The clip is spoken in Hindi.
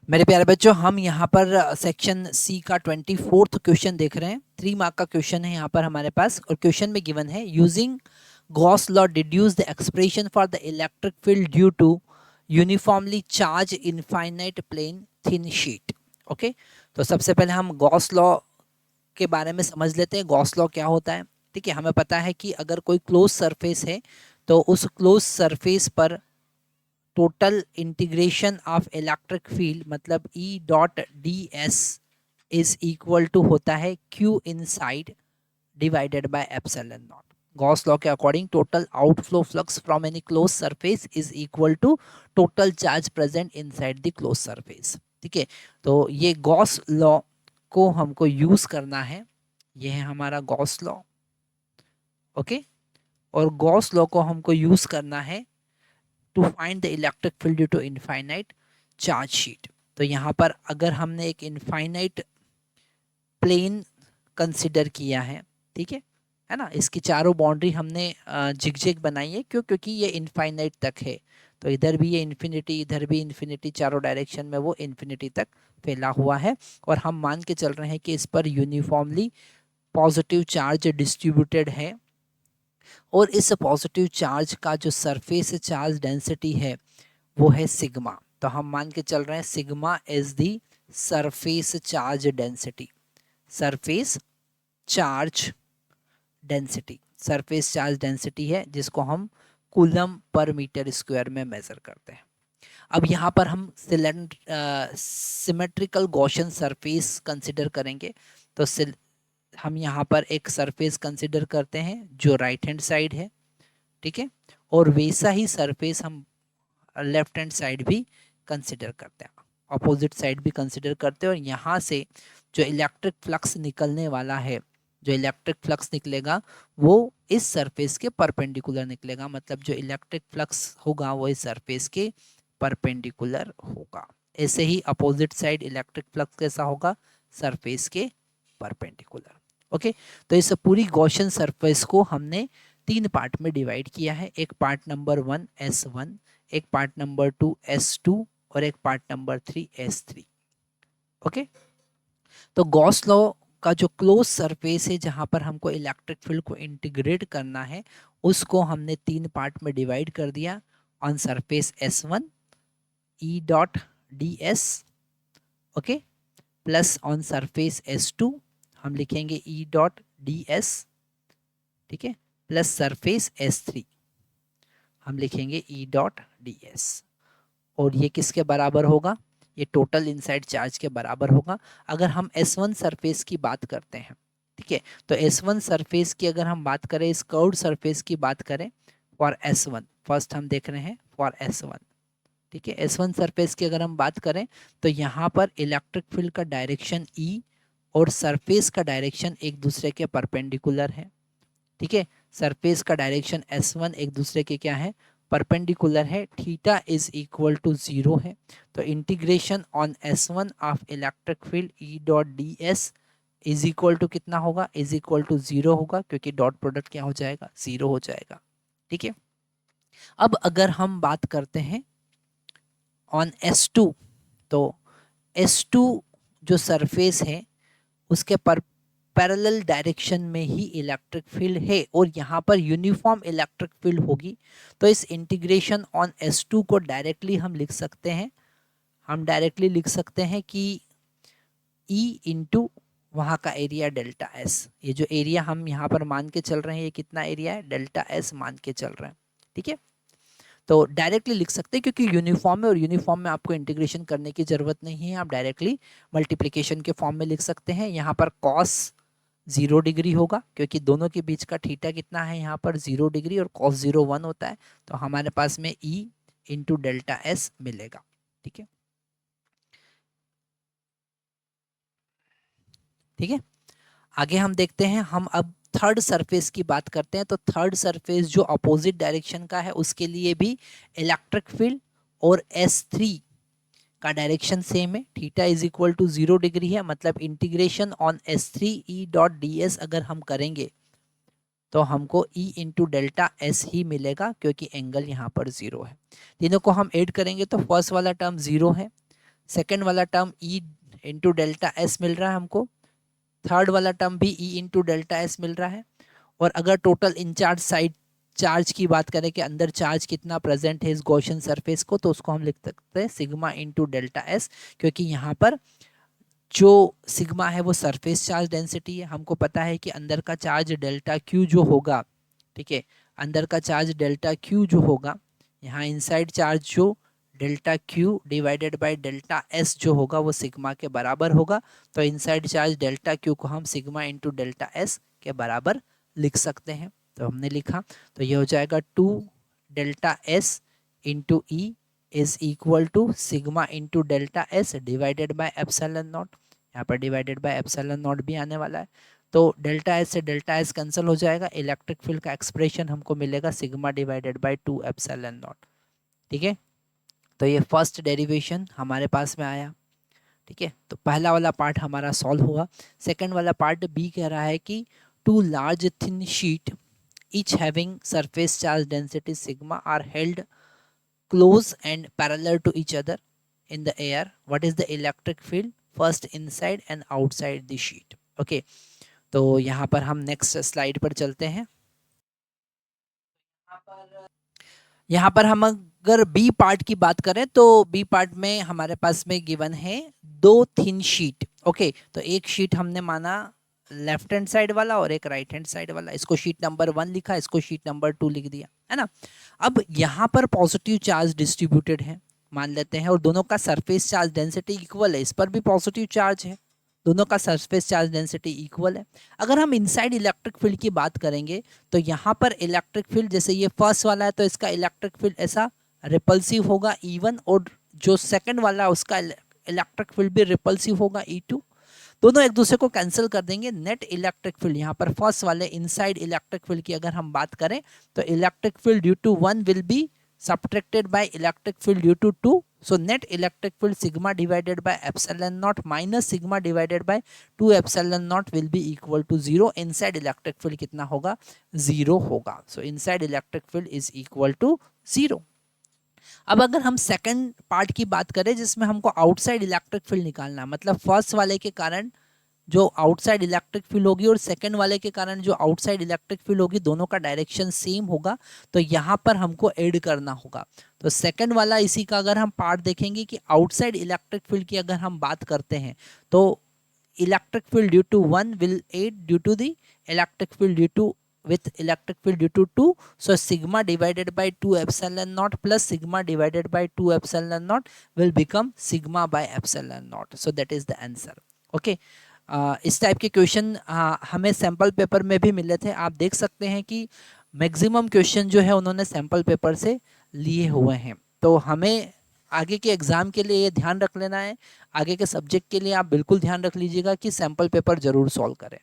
मेरे प्यारे बच्चों, हम यहाँ पर सेक्शन सी का 24th क्वेश्चन देख रहे हैं। 3 मार्क का क्वेश्चन है यहाँ पर हमारे पास, और क्वेश्चन में गिवन है using Gauss law deduce the expression for the electric field due to uniformly charge infinite plane thin sheet. Okay, तो सबसे पहले हम गॉस लॉ के बारे में समझ लेते हैं। गॉस लॉ क्या होता है? ठीक है, हमें पता है कि अगर कोई क्लोज सरफेस है तो उस क्लोज सरफेस पर total integration of electric field मतलब E dot D S is equal to होता है Q inside divided by epsilon naught. Gauss law के according total outflow flux from any close surface is equal to total charge present inside the close surface. ठीक है, तो ये गॉस लॉ को हमको यूज करना है। ये है हमारा गॉस लॉ। ओके, और गॉस लॉ को हमको यूज करना है to find the electric field due to infinite charge sheet. तो यहाँ पर अगर हमने एक इनफाइनाइट प्लेन कंसिडर किया है, ठीक है ना, इसकी चारों बाउंड्री हमने जिग बनाई है। क्यों? क्योंकि ये इनफाइनाइट तक है, तो इधर भी ये इन्फिनिटी, इधर भी इन्फिनिटी, चारों डायरेक्शन में वो इन्फिनिटी तक फैला हुआ है। और हम मान के चल रहे हैं कि इस पर यूनिफॉर्मली पॉजिटिव चार्ज डिस्ट्रीब्यूटेड है, और इस पॉजिटिव चार्ज का जो सरफेस चार्ज डेंसिटी है वो है सिग्मा। तो हम मान के चल रहे हैं sigma is the surface charge density. Surface charge density, surface charge density है जिसको हम कूलम पर मीटर स्क्वायर में मेजर करते हैं। अब यहाँ पर हम सिमेट्रिकल गॉसियन सरफेस कंसिडर करेंगे। तो हम यहाँ पर एक सरफेस कंसिडर करते हैं जो राइट हैंड साइड है, ठीक है, और वैसा ही सरफेस हम लेफ्ट हैंड साइड भी कंसिडर करते हैं, अपोजिट साइड भी कंसिडर करते हैं। और यहाँ से जो इलेक्ट्रिक फ्लक्स निकलने वाला है, जो इलेक्ट्रिक फ्लक्स निकलेगा वो इस सरफेस के परपेंडिकुलर निकलेगा। मतलब जो इलेक्ट्रिक फ्लक्स होगा वो इस सरफेस के परपेंडिकुलर होगा। ऐसे ही अपोजिट साइड इलेक्ट्रिक फ्लक्स कैसा होगा? सरफेस के परपेंडिकुलर। ओके, तो इस पूरी गॉसियन सरफेस को हमने 3 पार्ट में डिवाइड किया है। एक पार्ट नंबर 1 S1, एक पार्ट नंबर 2 S2, और एक पार्ट नंबर 3 S3। ओके, तो गॉस लॉ का जो क्लोज सरफेस है जहां पर हमको इलेक्ट्रिक फील्ड को इंटीग्रेट करना है, उसको हमने 3 पार्ट में डिवाइड कर दिया। On surface S1 E dot D S, okay, plus on surface S2 हम लिखेंगे E डॉट डी एस, ठीक है, प्लस सरफेस S3 हम लिखेंगे E डॉट डी एस। और ये किसके बराबर होगा? ये टोटल इनसाइड चार्ज के बराबर होगा। अगर हम S1 सरफेस की बात करते हैं, ठीक है, तो S1 सरफेस की अगर हम बात करें, इस कर्व्ड सरफेस की बात करें फॉर S1, फर्स्ट हम देख रहे हैं फॉर S1, ठीक है, S1 सरफेस की अगर हम बात करें तो यहाँ पर इलेक्ट्रिक फील्ड का डायरेक्शन E और सरफेस का डायरेक्शन एक दूसरे के परपेंडिकुलर है। ठीक है, सरफेस का डायरेक्शन S1 एक दूसरे के क्या है? परपेंडिकुलर है। थीटा इज इक्वल टू 0 है। तो integration on S1 of electric field E dot D S is equal to कितना होगा? इज इक्वल टू 0 होगा, क्योंकि डॉट प्रोडक्ट क्या हो जाएगा? 0 हो जाएगा। ठीक है, अब अगर हम बात करते हैं ऑन S2, तो S2 जो सरफेस है उसके पर पैरेलल डायरेक्शन में ही इलेक्ट्रिक फील्ड है, और यहाँ पर यूनिफॉर्म इलेक्ट्रिक फील्ड होगी। तो इस इंटीग्रेशन ऑन S2 को डायरेक्टली हम लिख सकते हैं, हम डायरेक्टली लिख सकते हैं कि E इंटू वहाँ का एरिया डेल्टा S। ये जो एरिया हम यहाँ पर मान के चल रहे हैं, ये कितना एरिया है? डेल्टा S मान के चल रहे हैं। ठीक है, तो डायरेक्टली लिख सकते हैं क्योंकि यूनिफॉर्म है, और यूनिफॉर्म में आपको इंटीग्रेशन करने की जरूरत नहीं है, आप डायरेक्टली मल्टीप्लिकेशन के फॉर्म में लिख सकते हैं। यहाँ पर कॉस 0 डिग्री होगा, क्योंकि दोनों के बीच का थीटा कितना है? यहाँ पर 0 डिग्री, और कॉस 0 1 होता है। तो हमारे पास में E इंटू डेल्टा S मिलेगा। ठीक है, ठीक है, आगे हम देखते हैं। हम अब थर्ड सरफेस की बात करते हैं। तो थर्ड सरफेस जो अपोजिट डायरेक्शन का है उसके लिए भी इलेक्ट्रिक फील्ड और S3 का डायरेक्शन सेम है। Theta is equal to 0 degree है, मतलब integration on S3 E dot D S अगर हम करेंगे तो हमको E इंटू डेल्टा S ही मिलेगा, क्योंकि एंगल यहाँ पर 0 है। तीनों को हम ऐड करेंगे तो फर्स्ट वाला टर्म 0 है, सेकेंड वाला term E into delta S मिल रहा है हमको, थर्ड वाला टर्म भी ई इंटू डेल्टा एस मिल रहा है। और अगर टोटल इंचार्ज साइड चार्ज की बात करें कि अंदर चार्ज कितना प्रेजेंट है इस गॉसियन सरफेस को, तो उसको हम लिख सकते हैं सिग्मा इंटू डेल्टा एस, क्योंकि यहाँ पर जो सिग्मा है वो सरफेस चार्ज डेंसिटी है। हमको पता है कि अंदर का चार्ज डेल्टा क्यू जो होगा, ठीक है, अंदर का चार्ज डेल्टा क्यू जो होगा, यहाँ इनसाइड चार्ज जो delta Q divided by delta S जो होगा वो सिग्मा के बराबर होगा। तो इनसाइड चार्ज डेल्टा क्यू को हम सिग्मा इंटू डेल्टा एस के बराबर लिख सकते हैं। तो हमने लिखा, तो ये हो जाएगा 2 delta S into E is equal to sigma into delta S divided by epsilon naught. यहाँ पर डिवाइडेड बाय एप्सिलॉन नॉट भी आने वाला है, तो डेल्टा एस से डेल्टा एस कैंसिल हो जाएगा। इलेक्ट्रिक फील्ड का एक्सप्रेशन हमको मिलेगा sigma divided by 2 epsilon not. ठीक है, तो ये फर्स्ट डेरिवेशन हमारे पास में आया। ठीक है, तो पहला वाला पार्ट हमारा सॉल्व हुआ। सेकंड वाला पार्ट बी कह रहा है कि 2 large thin sheet each having surface charge density sigma are held close and parallel to each other in the air. What is the electric field first inside and outside the sheet? Okay, तो यहाँ पर हम नेक्स्ट स्लाइड पर चलते हैं। यहाँ पर हम अगर बी पार्ट की बात करें तो बी पार्ट में हमारे पास में गिवन है 2 थिन शीट। ओके, तो एक शीट हमने माना लेफ्ट हैंड साइड वाला और एक राइट हैंड साइड वाला, इसको शीट नंबर 1 लिखा, इसको शीट नंबर 2 लिख दिया, है ना। अब यहाँ पर पॉजिटिव चार्ज डिस्ट्रीब्यूटेड है मान लेते हैं, और दोनों का सरफेस चार्ज डेंसिटी इक्वल है, इस पर भी पॉजिटिव चार्ज है, दोनों का सरफेस चार्ज डेंसिटी इक्वल है। अगर हम इनसाइड इलेक्ट्रिक फील्ड की बात करेंगे तो यहाँ पर इलेक्ट्रिक फील्ड, जैसे ये फर्स्ट वाला है तो इसका इलेक्ट्रिक फील्ड ऐसा रिपल्सिव होगा E1, और जो सेकंड वाला है उसका इलेक्ट्रिक फील्ड भी रिपल्सिव होगा E2। दोनों एक दूसरे को कैंसिल कर देंगे। नेट इलेक्ट्रिक फील्ड यहाँ पर फर्स्ट वाले इनसाइड इलेक्ट्रिक फील्ड की अगर हम बात करें तो electric field due to 1 will be subtracted by electric field due to 2. So net electric field sigma divided by epsilon naught minus sigma divided by 2 epsilon naught will be equal to 0. Inside electric field कितना होगा? 0 होगा. So inside electric field is equal to 0. अब अगर हम सेकंड पार्ट की बात करें जिसमें हमको आउटसाइड इलेक्ट्रिक फील्ड निकालना, मतलब फर्स्ट वाले के कारण जो आउटसाइड इलेक्ट्रिक फील्ड होगी और सेकंड वाले के कारण जो आउटसाइड इलेक्ट्रिक फील्ड होगी, दोनों का डायरेक्शन सेम होगा, तो यहाँ पर हमको ऐड करना होगा। तो सेकंड वाला इसी का अगर हम पार्ट देखेंगे कि आउटसाइड इलेक्ट्रिक फील्ड की अगर हम बात करते हैं तो electric field due to 1 will add due to the electric field due to with electric field due to 2. So sigma divided by 2 epsilon naught plus sigma divided by 2 epsilon naught will become sigma by epsilon naught. So that is the answer. Okay. इस टाइप के क्वेश्चन हमें सैम्पल पेपर में भी मिले थे। आप देख सकते हैं कि मैक्सिमम क्वेश्चन जो है उन्होंने सैम्पल पेपर से लिए हुए हैं। तो हमें आगे के एग्ज़ाम के लिए ये ध्यान रख लेना है, आगे के सब्जेक्ट के लिए आप बिल्कुल ध्यान रख लीजिएगा कि सैम्पल पेपर ज़रूर सॉल्व करें।